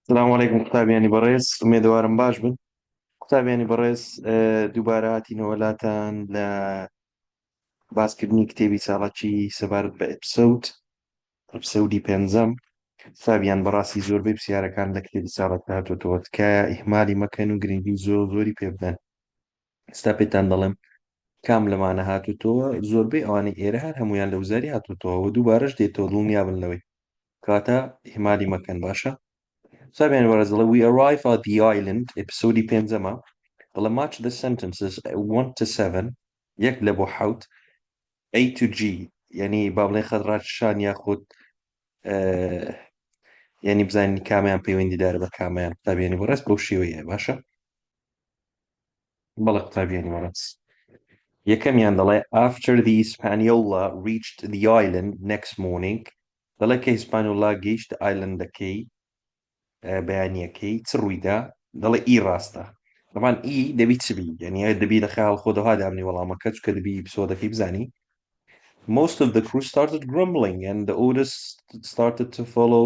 السلام علیکم قوتابیانی بەڕێز ئومێدوارم باش بن قوتابیانی بەڕێز دووبارە هاتینەوەلاتان لە باسکردنی کتێبی ساڵەکی سەبارەت بە ئەپسەودی پێنجەم قوتابیان بەڕاستی زۆربەی پرسیارەکان لە کتێبی ساڵەت هاتوۆتەوە تکایە ئیهمالی مەکەن و گرنگی زۆری پێ بدەن ئێستا پێتان دەڵێم کام لەمانە هاتووتەوە زۆربەی ئەوانەی ئێرە هەر هەمویان لە وزاری هاتووتەوە و دووبارەش دێتەوە دڵنیابن لەوەی کاتە ئیهمالی مەکەن باشە سابیان وەرەزڵە we arrive at the island ئێپسۆدی پێنجەمە دەڵێ match the sentences 1 to 7 یەک لە بۆ حەوت A to G یعنی با بڵێن خەتڕاتشان یاخود یعنی بزانین کامیان پەیوەندیدارە بە کامیان قوتابیانی بەڕێز بەو شێوەیە باشە بەڵێ قوتابیانی بەڕێز یەکەمیان دەڵێ after the Hispaniola reached the island next morning دەڵێ کە هیسپانیۆلا گەیشت ئایلەندەکەی بەیانیەکەی چ ڕوویدا دەڵێ ئی ڕاستە طبعا ئی دەبی چ بی یعنی دەبی لە خەیاڵ خۆتەوە دامنی وەڵامەکە چکە دەبی ئیپسۆدەکەی بزانی most of the crew started grumbling and the orders started to follow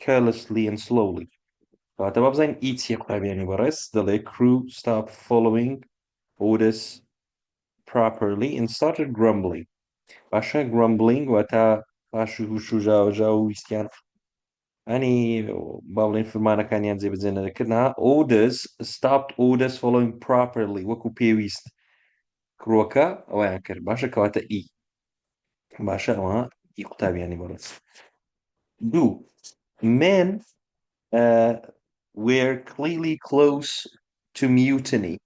carelessly and slowly کەواتە با بزانین ئی چیە قوتابیانی بەڕێز دەڵێ crew stopped following orders properly and started grumbling باشە grumbling واتە پاش و هوش و ژاوەژاو و ویستیان ئەنی با بڵێن فرمانەکانیان جێبەجێ نەدەکردنا orders stopped orders following properly وەکو پێویست کڕۆکە ئەویان کرد باشە کەواتە ئی باشە ئەوە ئی قوتابیانی بەڕێز دوو men were clearly close to mutiny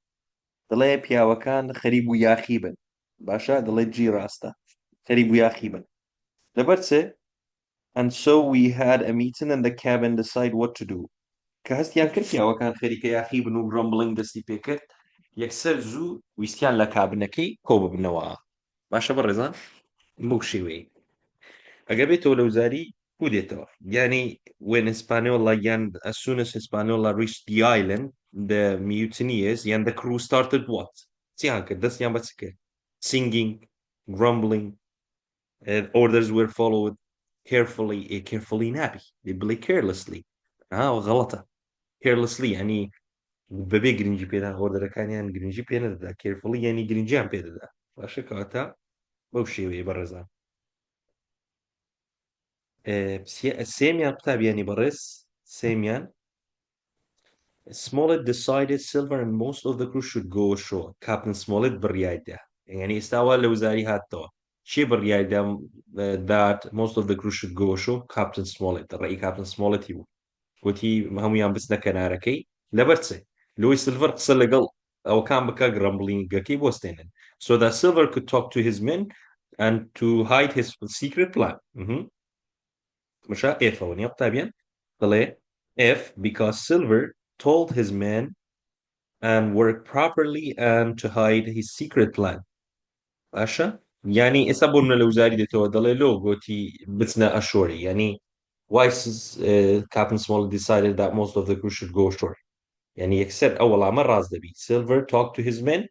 دەڵێ پیاوەکان خەریب و یاخی بن باشە دەڵێ جی ڕاستە خەریب و یاخی بن لەبەر چێ and so we had a meeting in the cabin decide what to do کە هەستیان کرد پیاوەکان خەریکە یاخی بن و گرۆمبڵنگ دەستی پێکرد یەکسەر زوو ویستیان لە کابنەکەی کۆ ببنەوە باشە بەڕێزان بەو شێوەیە ئەگە بێتەوە لە وزاری بوو دێتەوە ینی when Hispaniola yan as soon as Hispaniola reached the island the mutineers yan the crew started what چیان کرد دەستیان بەچ کرد singing grumbling orders were followed carefully نابی بڵێ carelessly غەڵەتە carelessly ینی بەبێ گرنگی پێدا ئۆردەرەکانیان گرنگی پێ نەدەدا carefully ینی گرنگیان پێدەدا باشە کەواتە بەو شێوەیە بەڕێزان سێمیان قوتابیانی بەڕێز سێمیان Smollett decided Silver and most of the crew should go ashore. Captain Smollett بڕیایدا یعنی ئێستاوا لە وزاری هاتەوە چی بڕیایدا that most of the crew should go ashore Captain Smollett ڕێی Captain Smolletتی بوو گوتی هەمویان بچنە کەنارەکەی لەبەر چێ لۆی سلڤەر قسە لەگەڵ ئەوکان بکە گرەمبڵینگەکەی بۆستێنن so that Silver could talk to his men and to hide his secret plan مشا F ئەوە نییە قوتابیان دەڵێ F because Silver told his men and worked properly and to hide his secret plan باشە ینی ئێستا بۆ منە لە وزاری دێتەوە دەڵێ لۆ گۆتی بچنە ئەشۆری ینی why Captain Smollett decided that most of the crew should go ashore يعني يكسر أول عمل راس دبي Silver talk to his men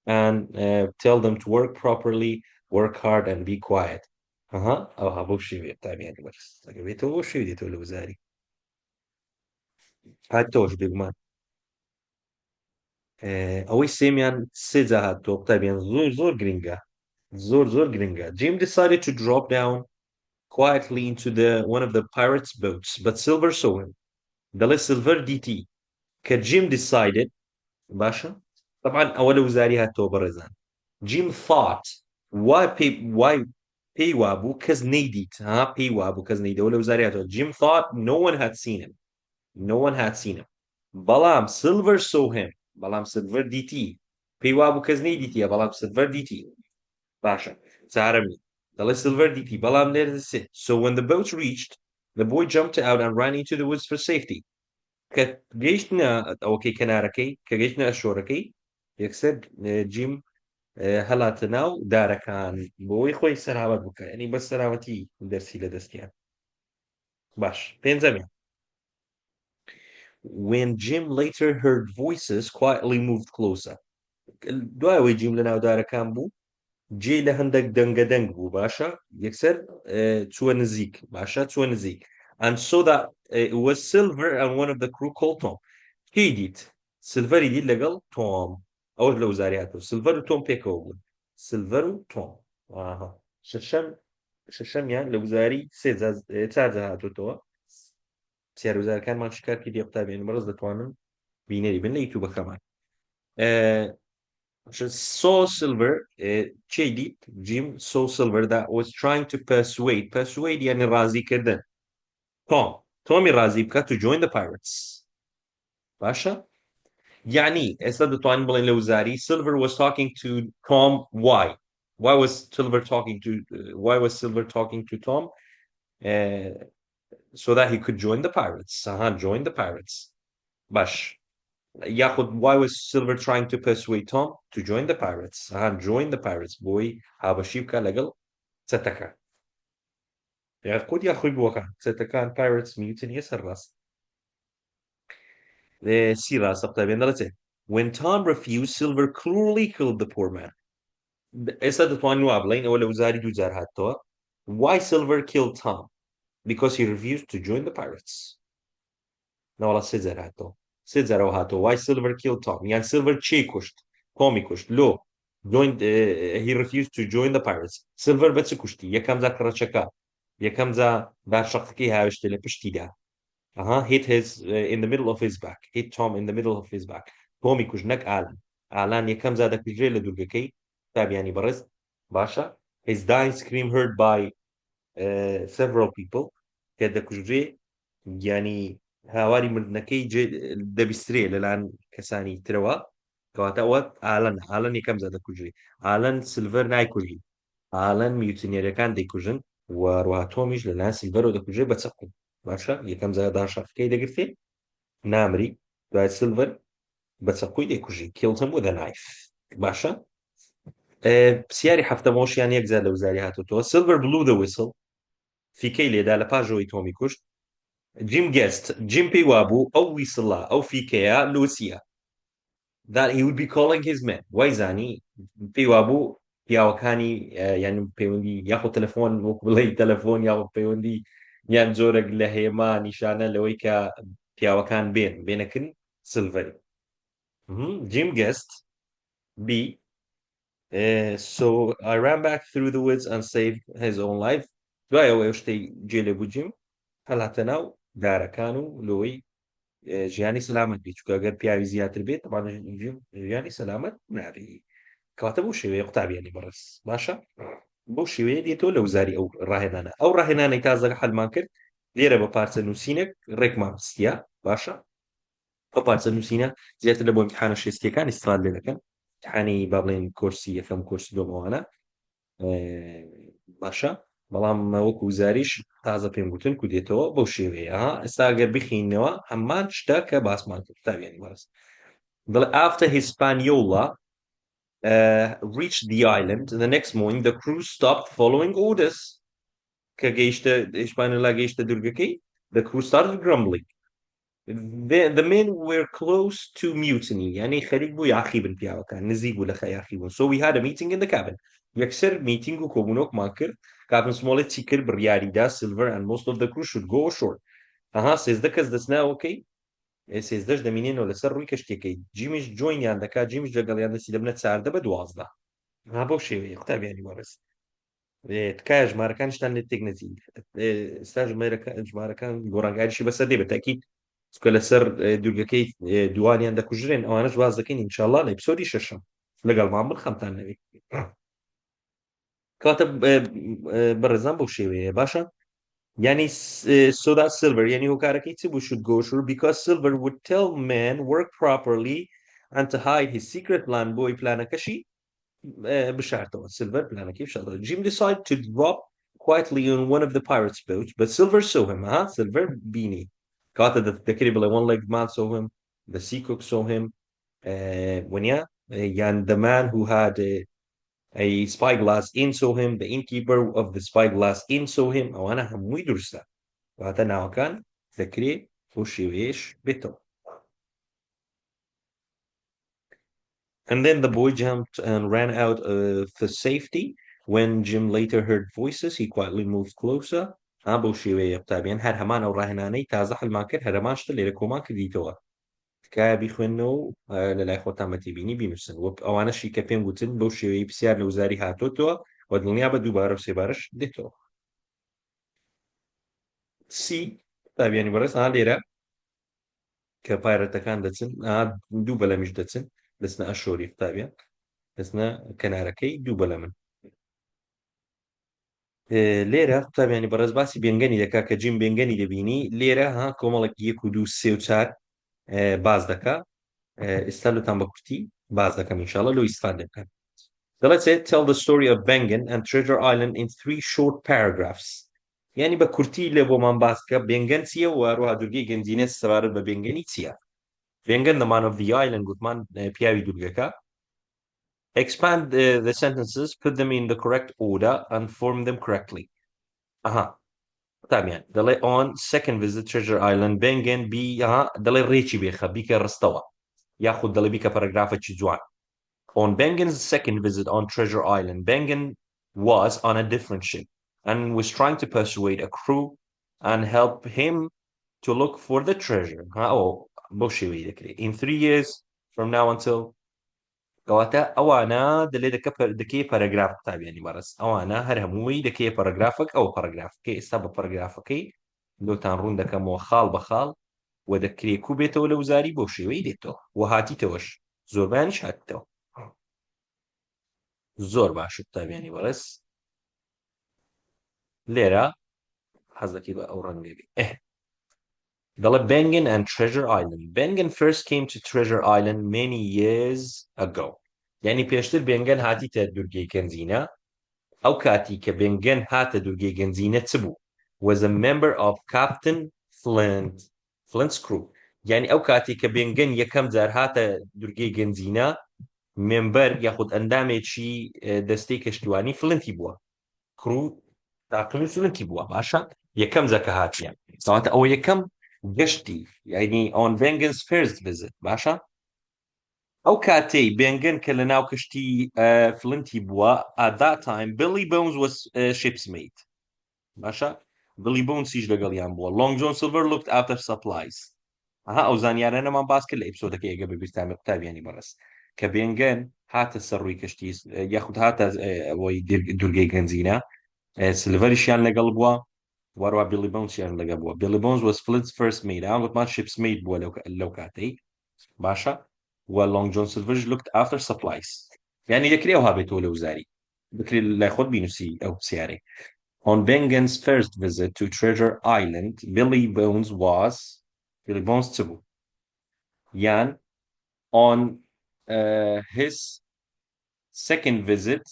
and tell them to work properly work hard and be quiet أو هابو شيء بتاعي يعني بس بيته هو شيء ديته الوزاري هاد توش بيجمان أوي سيميان سيزا هاد تو بتاعي زور جرينجا زور جرينجا Jim decided to drop down quietly into the one of the pirates boats but Silver saw him دل Silver DT Jim decided باشا طبعا أول وزاري هاتو برزان Jim thought why pay وابو كز نيديت pay وابو كز نيديت أول وزاري هاتو Jim thought no one had seen him بلام Silver saw him بلام Silver DT pay وابو كز نيديت يا بلام Silver DT باشا تعرمي دل Silver DT بلام ليرز so when the boat reached the boy jumped out and ran into the woods for safety كجيشنا أو كي كناركي كجيشنا أشوركي يكسر جيم هەڵاتە ناو دارەکان بۆی خۆی سەرهاوت بکە ینی بە سەراوەتی دەرسی لە دەستیان باش پێنجەمیان when Jim later heard voices quietly moved closer دوایەوەی جیم لە ناو دارەکان بوو جێ لە هەندێک دەنگە دەنگ بوو باشە یەکسەر چووە نزیک باشە چووە نزیک and saw that it was Silver and one of the crew called Tom. كي ديت سيلفر يديت لقل توم أو لو زارياتو سيلفر وتوم بيكو سيلفر وتوم ششم ششم يعني لو زاري سيزاز تازا هاتو توا سيارو زار كان ما شكار كي دي قطاب يعني مرز دتوانن بينيري بين يوتيوب كمان uh, saw Silver شي Jim saw Silver that was trying to persuade يعني رازي كردن تومي رازي بكا to join the pirates باشا يعني هسه دتوانين بلين لو زاري Silver was talking to Tom why was Silver talking to Tom uh, so that he could join the pirates join the pirates باش ياخذ why was Silver trying to persuade Tom to join the pirates join the pirates boy هذا شيبكا لقل ستكا ياخذ بوكا ستكا pirates mutiny يسر راس سيرا سبتا بين when Tom refused Silver cruelly killed the poor man إسا تتواني وابلين أولا وزاري دو زار هاتوا why Silver killed Tom because he refused to join the pirates لا والله سيزر هاتو سيزر أو هاتو why Silver killed Tom يعني Silver تشي كشت تومي كشت لو joined he refused to join the pirates Silver بس كشتي يكم ذا كراتشكا يكم ذا بار شخصكي هاوشت لبشتي ده hit his in the middle of his back hit Tom in the middle of his back تومي كشنك آلان يكم ذا دك بجري لدرجكي تاب يعني برز باشا his dying scream heard by several people كده كجري يعني هاواري مردنەکەی دەبیسترێ لەلاەن کەسانی ترەوە کەواتە ئەوە ئالەن یەکەم زادە کوژری ئالەن سلڤەر نایکوژی ئالەن میوتنیەرەکان دەیکوژن وەڕوا تۆمیش لەلایەن سیلڤەرەوە دەکوژێ بە چەقو باشە یەکەم زادە شافەکەی دەگرتێ نامری دوای سلڤەر بە چەقوی دەیکوژی killed him with a knife باشە پرسیاری هەفتەمەوەشیان یەک زار لەو زاری هاتوتەوە Silver blew the whistle فیکەی لێدا لە پاژەوەی تۆمی کوشت Jim پێی وابوو ئەو ویسڵە ئەو فیکەیە لۆسیە that he would be calling his men وای زانی پێی وابوو پیاوەکانی یان پەیوەندی یاخۆ تەلەفۆن وەکو بڵێ تەلەفۆن یاخۆ پەیوەندی یان جۆرێک لە هێما نیشانە لەوەی کە پیاوەکان بێنەکن سلڤەری Jim guessed B so I ran back through the woods and saved his own life دوای ئەوەی شتەی جێ لێبوو جیم هەڵاتە ناو دارەکان و لەوەی ژیانی سەلامەت بێت چونکە ئەگەر پیاوی زیاتر بێت ژیانی سەلامەت نابێ کەواتە بەو شێوەیە قوتابیانی بەڕێز باشە بەو شێوەیە دێتەوە لەو زاری ئەو ڕاهێنانە ئەو ڕاهێنانەی تازەگە حەلمان کرد لێرە بە پارچە نووسینێک ڕێکمان بستیە باشە ئەو پارچە نووسینە زیاتر لە بۆ امتحانە شێستیەکان ئیستفاد لێ دەکەن امتحانی با بڵێن کۆرسی یەکەم کۆرسی دۆمەوانە باشە بەڵام وەکو زاریش تازە پێم گوتن کو دێتەوە بەو شێوەیە ئێستا ئەگەر بخینەوە هەمان شتە کە باسمان کرد قوتابیانی بەڕێز دڵێ after Hispaniola reached the island the next morning the crew stopped following orders کە گەیشتە Hispaniola گەیشتە دورگەکەی the crew started grumbling the men were close to mutiny يعني خەریک بوو یاخی بن پیاوەکان نزیک بوو لە یاخی بوون so we had a meeting in the cabin یەکسەر میتینگ و کۆبوونەوەکمان کرد کاپتن سمۆڵێت چی کرد بڕیاریدا Silver and most of the crew should go ashore سێزدە کەس دەچناوەکەی سێزدەش دەمینێنەوە لەسەر ڕووی کەشتێکەکەی جیمیش جۆینیان دەکات جیمیش لەگەڵیان دەسی دەبنە 14 بە 12 بەو شێوەیە قوتابیانی وەڕێز تکایە ژمارەکانشتان لێت تێک نەچین ئێستا ژمارەکان گۆڕانکاریشی بەسەر دێ بەتاکید چونکە لەسەر دوورگەکەی دووانیان دەکوژرێن ئەوانەش واز دەکەین ئینشاڵڵا لە ئێپیسۆدی شەشەم لەگەڵمان بن خەمتان نەوێت کەواتە بەڕێزان بەو شێوەیە باشە Yani so that Silver yani هۆکارەکەی چ بوو should go ashore because Silver would tell men work properly and to hide his secret plan بۆی پلانەکەشی بشارتەوە Silver پلانەکەی بشارتەوە Jim decided to drop quietly on one of the pirates boats but Silver saw him Silver بینی کاتە دەکری بڵێ one legged man saw him the sea cook saw him وەنیا yan the man who had a spyglass in saw him the innkeeper of the spyglass in saw him ئەوانە هەمووی درستە واتە ناوەکان دەکرێت بۆ شێوەیەش بێتەوە and then the boy jumped and ran out for safety when Jim later heard voices he quietly moved closer بەو شێوەیە قوتابیان هەر هەمان ئەو ڕاهێنانەی تازە هەڵمان کرد هەرەمان شتە لێرە کۆمان کردیتەوە تکایە بیخوێنەوە و لە لای خۆتان بەتێبینی بینوسن وەک ئەوانەشی کە پێم گوتن بەو شێوەیە پرسیار لە وزاری هاتۆتەوە و دڵنیا بە دووبارە و سێبارەش دێتەوە سی قوتابیانی بەڕێز لێرە کە پایرەتەکان دەچن دوو بەلەمیش دەچن دەچنە ئەشۆری قوتابیان دەچنە کەنارەکەی دوو بەلەمن لێرە قوتابیانی بەڕێز باسی بێنگەنی دەکا کە جیم بێنگەنی دەبینی لێرە کۆمەڵێک 1 و 2 3 و 4 باز دەکا ئێستا لەتان بە کورتی باز دەکەم ئینشاڵە لۆ ئیسفادە بکەن دەڵێت tell the story of Bengen and Treasure Island in 3 short paragraphs یعنی بە کورتی لێ بۆمان باس بکە بێنگەن چییە و هەروەها دورگەی گەنجینە سەبارەت بە بێنگەنی چییە بێنگەن the man of the island گوتمان پیاوی دورگەکە expand the sentences put them in the correct order and form them correctly تامیان دەڵێ on second visit Treasure Island Bengen بی دەڵێ ڕێکی بێخە بیکە ڕستەوە یاخود دەڵێ بیکە پەرەگرافێکی جوان On Bengen's second visit on Treasure Island, Bengen was on a different ship and was trying to persuade a crew and help him to look for the treasure. In 3 years from now until کەواتە ئەوانە دەلێ دەکەی پەرەگراف قوتابیانی بەڕێز ئەوانە هەر هەمووی دەکەی پەرەگرافێک ئەو پەرەگرافەکەی ئێستا بە پەرەگرافەکەی لۆتان ڕوون دەکەمەوە خاڵ بە خاڵ و دەکرێت کوو بێتەوە لە وزاری بۆ شێوەی دێتەوە و هاتیتەوەش زۆربیانیش هاتیتەوە زۆر باش قوتابیانی بەڕێز لێرە حەزەکی بە ئەو ڕەنگێبی دەڵێ Bengen and Treasure Island Bengen first came to Treasure Island many years ago یعنی پێشتر بێنگەن هاتیتە دورگەی گەنجینە ئەو کاتی کە بێنگەن هاتە دورگەی گەنجینە چ بوو was a member of Captain Flint's crew یعنی ئەو کاتی کە بێنگەن یەکەم جار هاتە دورگەی گەنجینە مێمبەر یاخود ئەندامێکی دەستەی کەشتیوانی فلنتی بووە کڕوو تاقلی فلنتی بووە باشە یەکەم جەکە هاتیان ساواتە ئەوە یەکەم گەشتی یعنی on Bengen's first visit باشە ئەو کاتەی بێنگەن کە لە ناو کەشتی فلنتی بووە at that time Billy Bones was ship's mate باشە Billy Bones هیچ لەگەڵیان بووە Long John Silver looked after supplies ئەو زانیارانەمان باس کرد لە ئیپسۆدەکە ئێگە بەبیستامی قوتابیانی بەڕێز کە بێنگەن هاتە سەر ڕووی کەشتی یاخود هاتە ئەوەی دورگەی گەنجینە سلڤەریشیان لەگەڵ بووە وەروە بیلی بۆنسیان لەگە بووە بیلی بۆنز was Flint's first mate وتمان ships mate بووە لەو کاتەی باشە و Long John Silver looked after supplies یعنی دەکرێت ئەوها بێتەوە لە وزاری بکرێت لای خۆت بینوسی ئەو سیارەی On Bengen's first visit to Treasure Island Billy Bones چ بوو یان on his second visit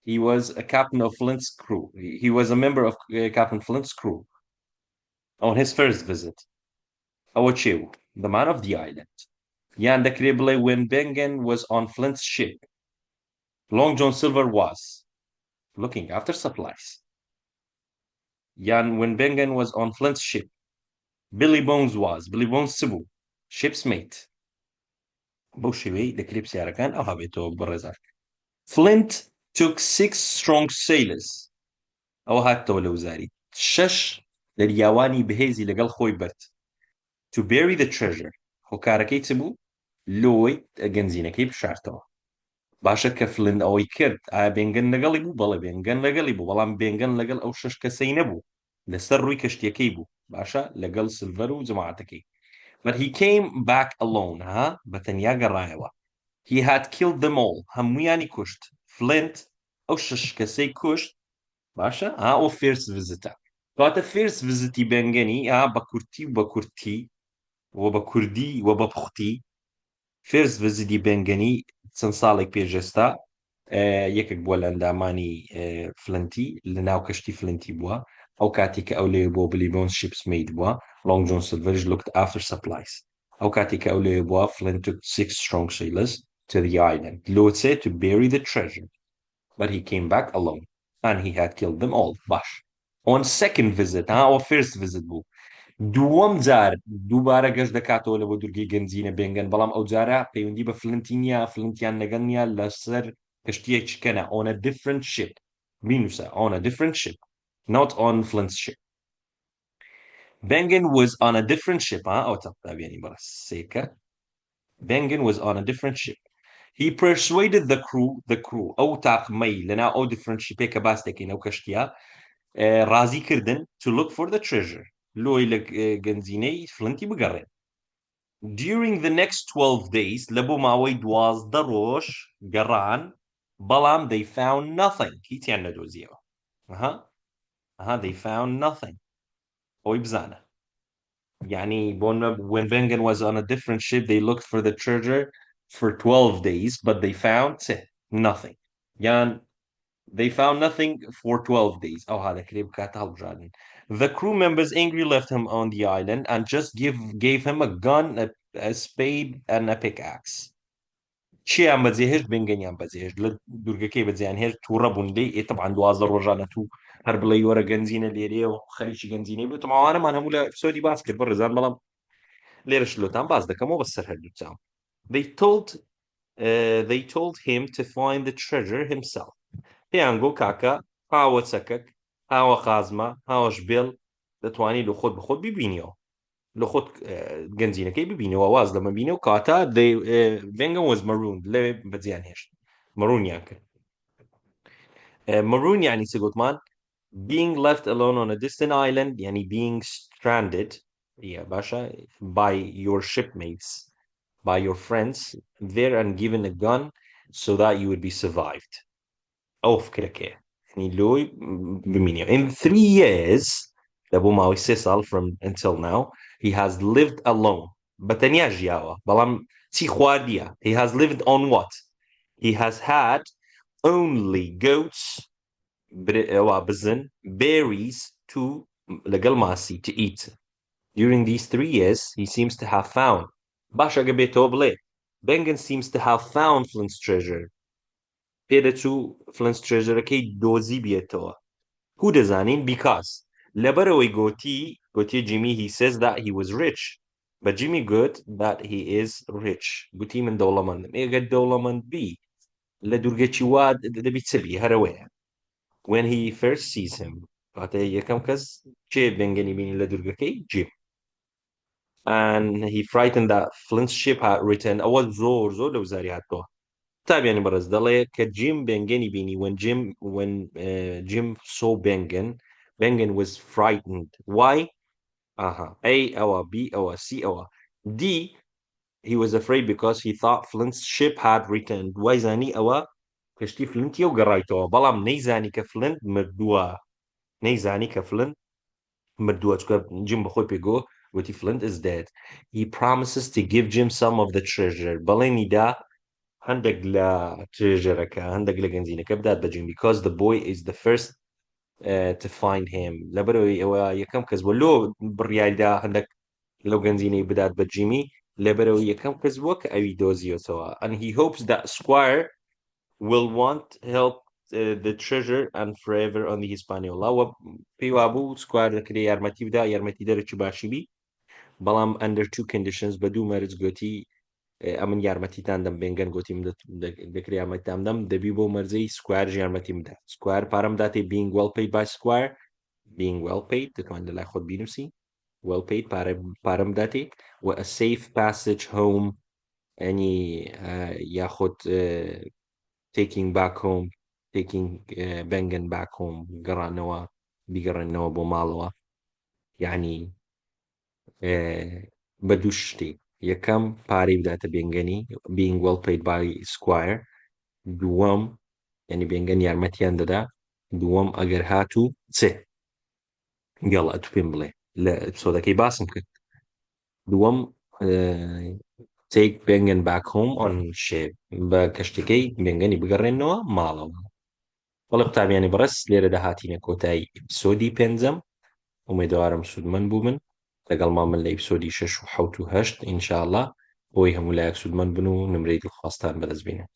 he was a captain of Flint's crew. He was a member of Captain Flint's crew. On his first visit. Awachew, the man of the island. Yan Dekrible when Bengen was on Flint's ship. Long John Silver was looking after supplies. Yan when Bengen was on Flint's ship. Billy Bones Sibu, ship's mate. Boshiwi, the Crips Yarakan, Ahabito Borezar. Flint took 6 strong sailors. ئەو هاتەوە لە وزاری 6 دەریاوانی بەهێزی لەگەڵ خۆی برد to bury the treasure هۆکارەکەی چ بوو لۆی گەنجینەکەی بشارتەوە باشە کە فلند ئەوەی کرد ئایا بێنگەن لەگەڵی بوو بەڵێ بێنگەن لەگەڵی بوو بەڵام بێنگەن لەگەڵ ئەو 6 کەسەی نەبوو لەسەر ڕووی کەشتیەکەی بوو باشە لەگەڵ سلڤەر و جەماعەتەکەی but he came back alone بەتەنیا گەڕایەوە he had killed them all هەموویانی کوشت Flint ئەو 6 کەسەی کوشت باشە ئەو فێرس ڤزتە کاتە فێرس ڤزتی بێنگەنی بە کورتی و بە کورتی و بە کوردی و بە پوختی فێرس ڤزیتی بێنگەنی چەند ساڵێک پێشێستا یەکێک بووە لە ئەندامانی فلنتی لە ناو کەشتی فلنتی بووە ئەو کاتی کە ئەو لێ بۆ بلی بۆنس شیپس مەید بووە Long John Silver looked after supplies ئەو کاتی کە ئەو لێ بووە Flint took 6 strong sailors to the island لۆچێ to bury the treasure but he came back alone and he had killed them all باش on second visit or first visit بوو دووەم جار دووبارە گەشت دەکاتەوە لە بۆ دورگەی گەنجینە بێنگەن بەڵام ئەو جارە پەیوەندی بە فلنتی نییە فلنتیان لەگەڵ نییە لەسەر کەشتیەک چکەنە on a different ship بینوسە on a different ship not on Flint's ship Bengen was on a different ship أو تقطع يعني برا سيكا. Bengen was on a different ship. He persuaded the crew أو تاقمي لنا أو different ship هيك باستكين أو كشتيا رازي كردن to look for the treasure لو يلك جنزيني فلنتي بقرن. During the next 12 days لبو ماوي دواز دروش قران بلام they found nothing كي تيانا دوزيو they found nothing أو يبزانا يعني when Bengen was on a different ship they looked for the treasure for 12 days but they found nothing يعني they found nothing for 12 days. Oh, هذا كريب كاتال جادن. The crew members angry left him on the island and just gave him a gun, a spade, and a pickaxe. چی عم بەجێهێشت بنگەنیان بەجێهێشت لە دوورگەکەی بەجیان تووڕە بوونەی طبعا 12 ڕۆژانە تو هەر بڵێ وەرە گەنجینە لێرێ و خەریکی گەنجینەی بێت تەماوانەمان هەموو لە ئەپسۆدی باس کرد بە ڕێزان بەڵام لێرەش لۆتان باس دەکەمەوە بەسەر هەردووچام. They told him to find the treasure himself. پێیان کاکە هاوە چەکەک هاوە خازمە هاوەش بێڵ دەتوانانی لە خۆت بخۆت ببینیەوە لە خۆت گەنجینەکەی ببینەوە واز لەمە بینە و کاتە Bengen was marooned لێ بەجیان هێشت مەڕوونیان کرد. maroon يعني سيغوتمان being left alone on a distant island يعني being stranded يا باشا by your shipmates by your friends there and given a gun so that you would be survived. أو فكرك يعني لوي بمينيو in 3 years لابو ماوي سيسال from until now he has lived alone بتنيا جياوا بلام تي خوارديا he has lived on what he has had only goats بزن berries to لقلماسي to eat during these 3 years he seems to have found باشا قبيتو بلي Bengen seems to have found Flint's treasure پێدەچوو Flint's treasureەکەی دۆزی بێتەوە هو دەزانین because لەبەرەوەی گوتی Jimmy he says that he was rich but Jimmy good that he is rich گوتی من دەوڵەمەندم ئێگە دەوڵەمەند بی لە دوورگەکی وا دەبی چ بی هەرەوەیە when he first sees him کاتە یەکەم کەس چێ بێنگەنی بینی لە دوورگەکەی Jim and he frightened that Flint's ship had returned ئەوە زۆر لەو زاری هاتەوە تابعني برز دلي كجيم بنجني بيني when Jim saw Bengen was frightened. Why? A or B or C or D. He was afraid because he thought Flint's ship had returned. Why زاني أو كشتي فلنت يو قرايتو بلام نيزاني كفلنت مردوا نيزاني كفلنت مردوا تكو Jim بخوي بيجو وتي Flint is dead. He promises to give Jim some of the treasure. بليني دا هەندێک لە ترێژەرەکە هەندێک لە گەنجینەکە بدات بە Jim because the boy is the first to find him لەبەرەوەی ئەوە یەکەم کەس بۆ لۆ بڕیایدا هەندێک لەو گەنجینەی بدات بە Jimmy لەبەرەوەی یەکەم کەس بووە کە ئەوی دۆزیەوە and he hopes that Squire will want help the treasure and forever on the Hispaniola و پێی وابوو Squire دەکرێت یارمەتی بدا یارمەتی دەرەکی باشی بی بەڵام under 2 conditions بە دوو مەرج گوتی ئەمن یارمەتیتان دەم بێنگەن گوتی دەکرێت یارمەتیتان دەم دەبی بۆ مەرجەی سکوار یارمەتی بدات سکوار پارەم داتێ being well paid by Squire being well paid دەتوانین لەلای خۆت بینوسی well paid پارەم داتێ و a safe passage home ئەنی یاخۆت taking back home taking Bengen back home گەڕانەوە بیگەڕێنەوە بۆ ماڵەوە یعنی بە دوو شتێک یەکەم پارەی بداتە بێنگەنی being well paid by Squire دووەم یعنی بێنگەن یارمەتیان دەدا دووەم ئەگەر هاتوو چێ گەڵا تو پێم بڵێ لە ئەپسۆدەکەی باسم کرد دووەم take Bengen back home on ship بە کەشتەکەی بێنگەنی بگەڕێنەوە ماڵەوە بەڵێ قوتابیانی بەڕێز لێرە داهاتینە کۆتایی ئەپسۆدی پێنجەم ئومێدوارم سوودمەند بوو من لەگەڵ من لە ئەپسۆدی 6 و 7 و 8 ئینشاءالله بۆی هەموو لایەک سوودمەند بن و نمرەی دڵخواستان بەدەست بینن.